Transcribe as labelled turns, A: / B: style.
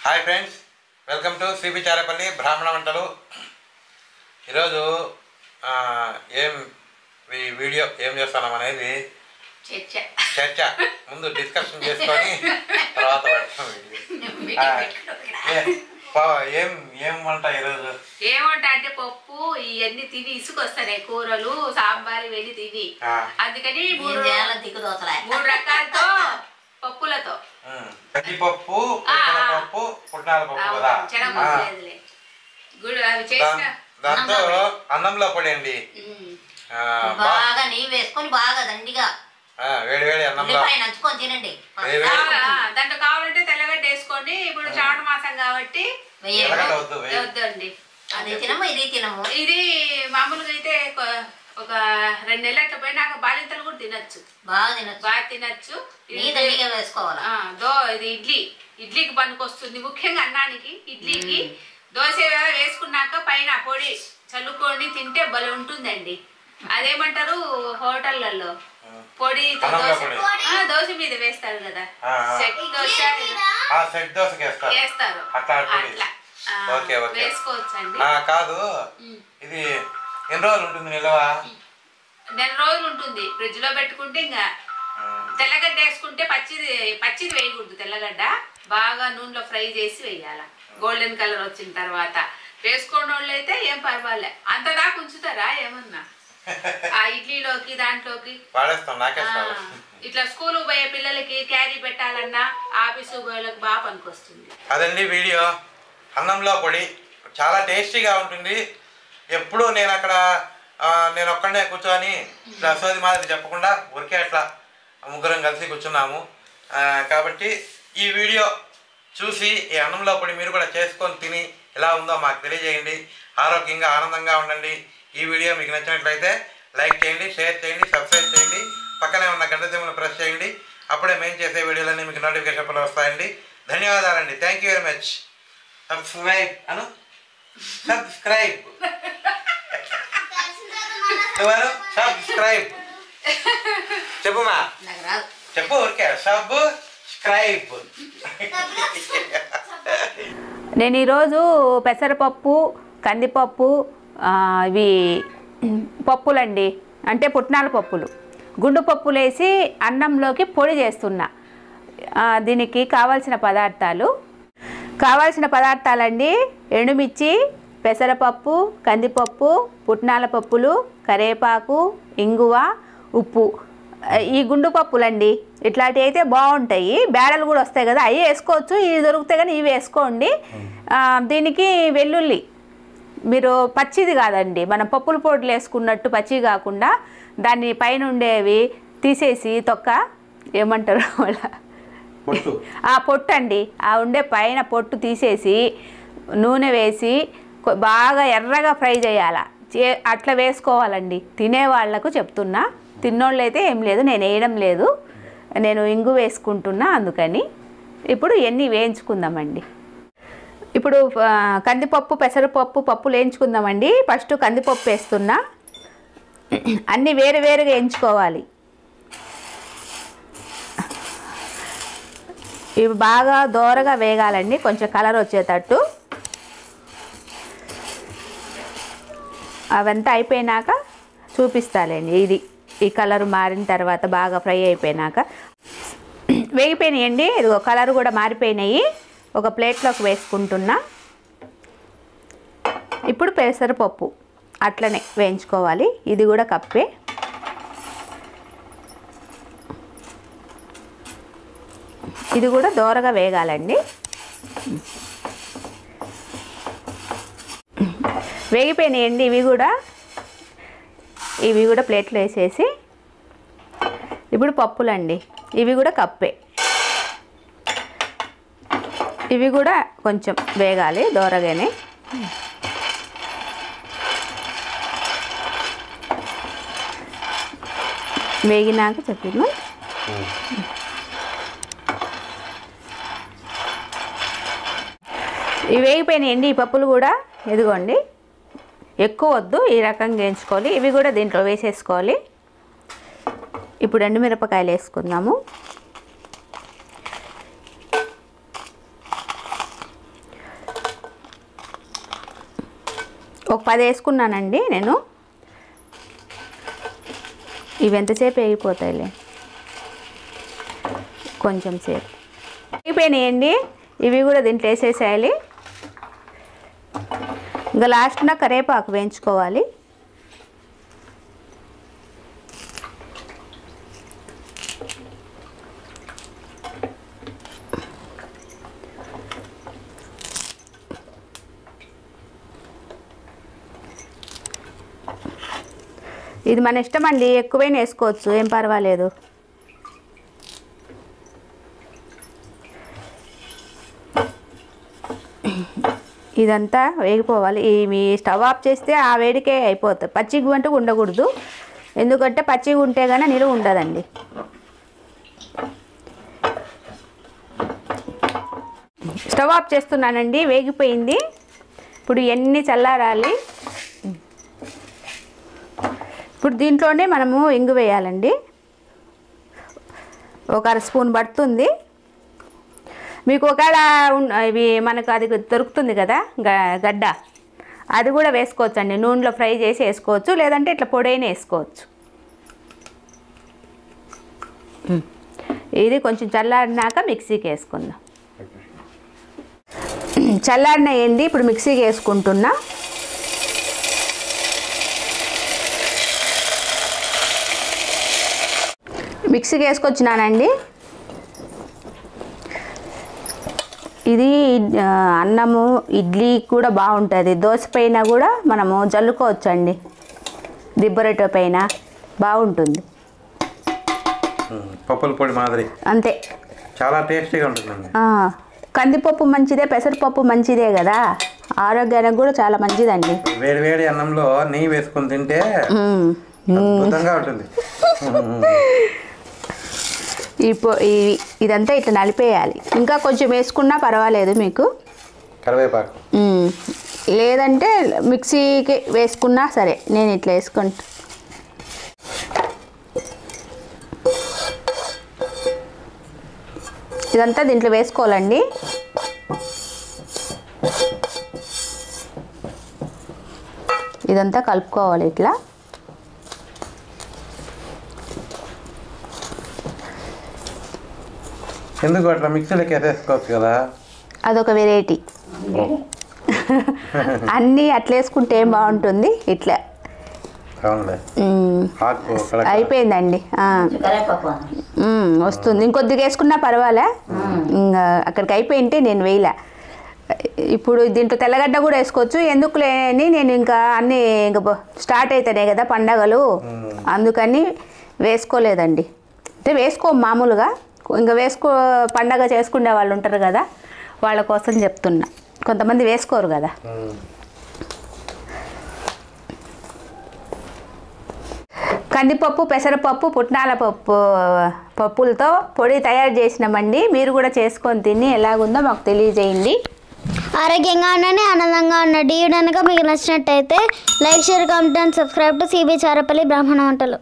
A: Hi friends, welcome to cbcharepalli బ్రాహ్మణవంటలు. ఈరోజు video ఏం చేస్తున్నాం అనేది చర్చ. ముందు డిస్కషన్ చేసుకొని తర్వాత పెడతాం వీడియో. ఏం వంట ఈరోజు?
B: ఏమంట అంటే పప్పు ఇవన్నీ తిని ఇసుకొస్తాయి, కూరలు సాంబార్ ఇవన్నీ తిని, అందుకని మూడు రకాలతో పప్పులతో
A: కందిపప్పు, పెసరపప్పు, పుట్నాల పప్పు కదా, దాంతో అన్నంలో పొడి అండి.
C: బాగా నెయ్యి వేసుకొని బాగా దండిగా
A: వేడి వేడి అన్నంలో
C: నంచుకొని తినండి.
B: దాంట్లో కావాలంటే తెల్లగడ్డ వేసుకోండి. ఇప్పుడు శ్రావణ మాసం కాబట్టి వద్దండి,
C: అది తినము ఇది తినము.
B: ఇది మామూలుగా అయితే ఒక 2 నెలలు అట్లా పోయినాక బాలింతలు కూడా తినచ్చు, బాగా తినచ్చు.
C: వేసుకోవాలి.
B: ఇది ఇడ్లీకి పనికొస్తుంది, ముఖ్యంగా అన్నానికి. ఇడ్లీకి దోశ వేసుకున్నాక పైన పొడి చల్లుకొని తింటే భలే ఉంటుందండి. అదేమంటారు హోటళ్లలో పొడి దోశ మీద వేస్తారు కదా, వేస్తారు, అట్లా వేసుకోవచ్చండి.
A: కాదు, ఇది ఎన్ని రోజులు ఉంటుంది నిల్వ?
B: 4 రోజులు ఉంటుంది. ఫ్రిడ్జ్ లో పెట్టుకుంటే ఇంకా తెల్లగడ్డ వేసుకుంటే పచ్చిది వేయకూడదు. తెల్లగడ్డ బాగా నూనెలో ఫ్రై చేసి వేయాల, గోల్డెన్ కలర్ వచ్చిన తర్వాత. వేసుకోని వాళ్ళు అయితే ఏం పర్వాలే, అంతదాకా ఉంచుతారా ఏమన్నా ఆ ఇడ్లీలోకి దాంట్లోకి. ఇట్లా స్కూల్ పోయే పిల్లలకి క్యారీ పెట్టాలన్నా, ఆఫీసు పోయేలకు బాగా పనికొస్తుంది.
A: అదండి వీడియో. అన్నంలో పొడి చాలా టేస్టీగా ఉంటుంది. ఎప్పుడు నేను ఒక్కడే కూర్చొని ఇట్లా సోది మాదిరి చెప్పకుండా ఊరికే అట్లా ముగ్గురం కలిసి కూర్చున్నాము. కాబట్టి ఈ వీడియో చూసి ఈ అన్నంలో పొడి మీరు కూడా చేసుకొని తిని ఎలా ఉందో మాకు తెలియజేయండి. ఆరోగ్యంగా ఆనందంగా ఉండండి. ఈ వీడియో మీకు నచ్చినట్లయితే లైక్ చేయండి, షేర్ చేయండి, సబ్స్క్రైబ్ చేయండి, పక్కనే ఉన్న గంట సింబల్ని ప్రెస్ చేయండి. అప్పుడే మేము చేసే వీడియోలన్నీ మీకు నోటిఫికేషన్లు వస్తాయండి. ధన్యవాదాలండి. Thank you very much. Subscribe subscribe చెప్పుమా, చెప్పు ఊరికే సబ్స్క్రైబ్.
B: నేను ఈరోజు పెసరపప్పు, కందిపప్పు, ఇవి పప్పులండి, అంటే పుట్నాల పప్పులు, గుండు పప్పులు వేసి అన్నంలోకి పొడి చేస్తున్నా. దీనికి కావాల్సిన పదార్థాలండి: ఎండుమిర్చి, పెసరపప్పు, కందిపప్పు, పుట్నాల పప్పులు, కరివేపాకు, ఇంగువ, ఉప్పు. ఈ గుండు పప్పులండి, ఇట్లాంటివి అయితే బాగుంటాయి. బేడలు కూడా వస్తాయి కదా, అవి వేసుకోవచ్చు. ఇవి దొరుకుతాయి కానీ ఇవి వేసుకోండి. దీనికి వెల్లుల్లి మీరు పచ్చిది కాదండి, మనం పప్పుల పొడులు వేసుకున్నట్టు పచ్చివి కాకుండా దాన్ని పైన ఉండేవి తీసేసి తొక్క ఏమంటారు పొట్టు అండి, ఆ ఉండే పైన పొట్టు తీసేసి నూనె వేసి బాగా ఎర్రగా ఫ్రై చేయాలి. అట్లా వేసుకోవాలండి. తినేవాళ్లకు చెప్తున్నా, తిన్నోళ్ళు అయితే ఏం లేదు, నేను వేయడం లేదు, నేను ఇంగు వేసుకుంటున్నా అందుకని. ఇప్పుడు ఇవన్నీ వేయించుకుందామండి. ఇప్పుడు కందిపప్పు, పెసరపప్పు పప్పులు వేయించుకుందామండి. ఫస్ట్ కందిపప్పు వేస్తున్నా. అన్నీ వేరువేరుగా వేయించుకోవాలి. ఇవి బాగా దోరగా వేగాలండి, కొంచెం కలర్ వచ్చేటట్టు. అవంతా అయిపోయినాక చూపిస్తాలేండి. ఈ కలర్ మారిన తర్వాత బాగా ఫ్రై అయిపోయినాక వేగిపోయినాయండి. ఇదిగో కలర్ కూడా మారిపోయినాయి. ఒక ప్లేట్లోకి వేసుకుంటున్నా. ఇప్పుడు పెసరపప్పు అట్లనే వేయించుకోవాలి. ఇది కూడా కప్పే. ఇది కూడా దోరగా వేగాలండి. వేగిపోయినాయండి ఇవి కూడా ప్లేట్లో వేసేసి. ఇప్పుడు పప్పులండి, ఇవి కూడా కప్పే. ఇవి కూడా కొంచెం వేగాలి దోరగానే. వేగినాక చెప్పిన ఇవి వేగిపోయినాయండి. ఈ పప్పులు కూడా ఇదిగోండి, ఎక్కువ వద్దు, ఈ రకంగా వేయించుకోవాలి. ఇవి కూడా దీంట్లో వేసేసుకోవాలి. ఇప్పుడు ఎండుమిరపకాయలు వేసుకుందాము. ఒక 10 వేసుకున్నానండి నేను. ఇవి ఎంతసేపు వేగిపోతాయిలే, కొంచెం సేపు వేగిపోయినాయండి. ఇవి కూడా దీంట్లో వేసేసేయాలి. ఇంకా లాస్ట్న కరివేపాకు వేయించుకోవాలి. ఇది మన ఇష్టం అండి, ఎక్కువైనా వేసుకోవచ్చు, ఏం పర్వాలేదు. ఇదంతా వేగిపోవాలి. ఇవి స్టవ్ ఆఫ్ చేస్తే ఆ వేడికే అయిపోతుంది. పచ్చిగా అంటే ఉండకూడదు, ఎందుకంటే పచ్చిగా ఉంటే కానీ నిలువ ఉండదండి. స్టవ్ ఆఫ్ చేస్తున్నానండి, వేగిపోయింది. ఇప్పుడు ఇవన్నీ చల్లారాలి. ఇప్పుడు దీంట్లోనే మనము ఇంగు వేయాలండి. ఒక 1/2 స్పూన్ పడుతుంది. మీకు ఒకవేళ ఇవి మనకు అది దొరుకుతుంది కదా గడ్డ, అది కూడా వేసుకోవచ్చు అండి. నూనెలో ఫ్రై చేసి వేసుకోవచ్చు, లేదంటే ఇట్లా పొడైన వేసుకోవచ్చు. ఇది కొంచెం చల్లారినాక మిక్సీకి వేసుకుందాం. చల్లారిన ఏంది ఇప్పుడు మిక్సీకి వేసుకుంటున్నా. మిక్సీకి వేసుకొచ్చినానండి. ఇది అన్నము ఇడ్లీ కూడా బాగుంటుంది. దోశ పైన కూడా మనము జల్లుకోవచ్చండి, దిబ్బరొట్టె పైన బాగుంటుంది.
A: పప్పుల పొడి మాదిరి
B: అంతే,
A: చాలా టేస్టీగా ఉంటుందండి.
B: కందిపప్పు మంచిదే, పెసరపప్పు మంచిదే కదా, ఆరోగ్యానికి కూడా చాలా మంచిదండి.
A: వేడి వేడి అన్నంలో నెయ్యి వేసుకొని తింటే అద్భుతంగా ఉంటుంది.
B: ఇదంతా ఇట్లా నలిపేయాలి. ఇంకా కొంచెం వేసుకున్నా పర్వాలేదు మీకు,
A: కరివేపాకు,
B: లేదంటే మిక్సీకి వేసుకున్నా సరే. నేను ఇట్లా వేసుకుంటా. ఇదంతా దీంట్లో వేసుకోవాలండి. ఇదంతా కలుపుకోవాలి ఇట్లా.
A: ఎందుకు అట్లా మిక్సీలోకి వేసేసుకోవచ్చు కదా,
B: అదొక వెరైటీ. అన్నీ అట్లా వేసుకుంటే ఏం బాగుంటుంది. ఇట్లా అయిపోయిందండి, వస్తుంది. ఇంకొద్దిగా వేసుకున్నా పర్వాలే, ఇంకా అక్కడికి అయిపోయింటే నేను వేయలే. ఇప్పుడు దీంట్లో తెల్లగడ్డ కూడా వేసుకోవచ్చు, ఎందుకు లేని నేను ఇంకా అన్నీ ఇంకా స్టార్ట్ అవుతాయి కదా పండగలు, అందుకని వేసుకోలేదండి. అంటే మామూలుగా ఇంకా పండగ చేసుకునే వాళ్ళు ఉంటారు కదా, వాళ్ళ కోసం చెప్తున్నా. కొంతమంది వేసుకోరు కదా. కందిపప్పు, పెసరపప్పు, పుట్నాల పప్పులతో పొడి తయారు చేసినామండి. మీరు కూడా చేసుకొని తిని ఎలాగుందో మాకు తెలియజేయండి.
D: ఆరోగ్యంగా ఉండండి, ఆనందంగా ఉండండి. ఈ వీడియో కనుక మీకు నచ్చినట్టయితే like, share, comment and subscribe to cbcharepalli బ్రాహ్మణ వంటలు.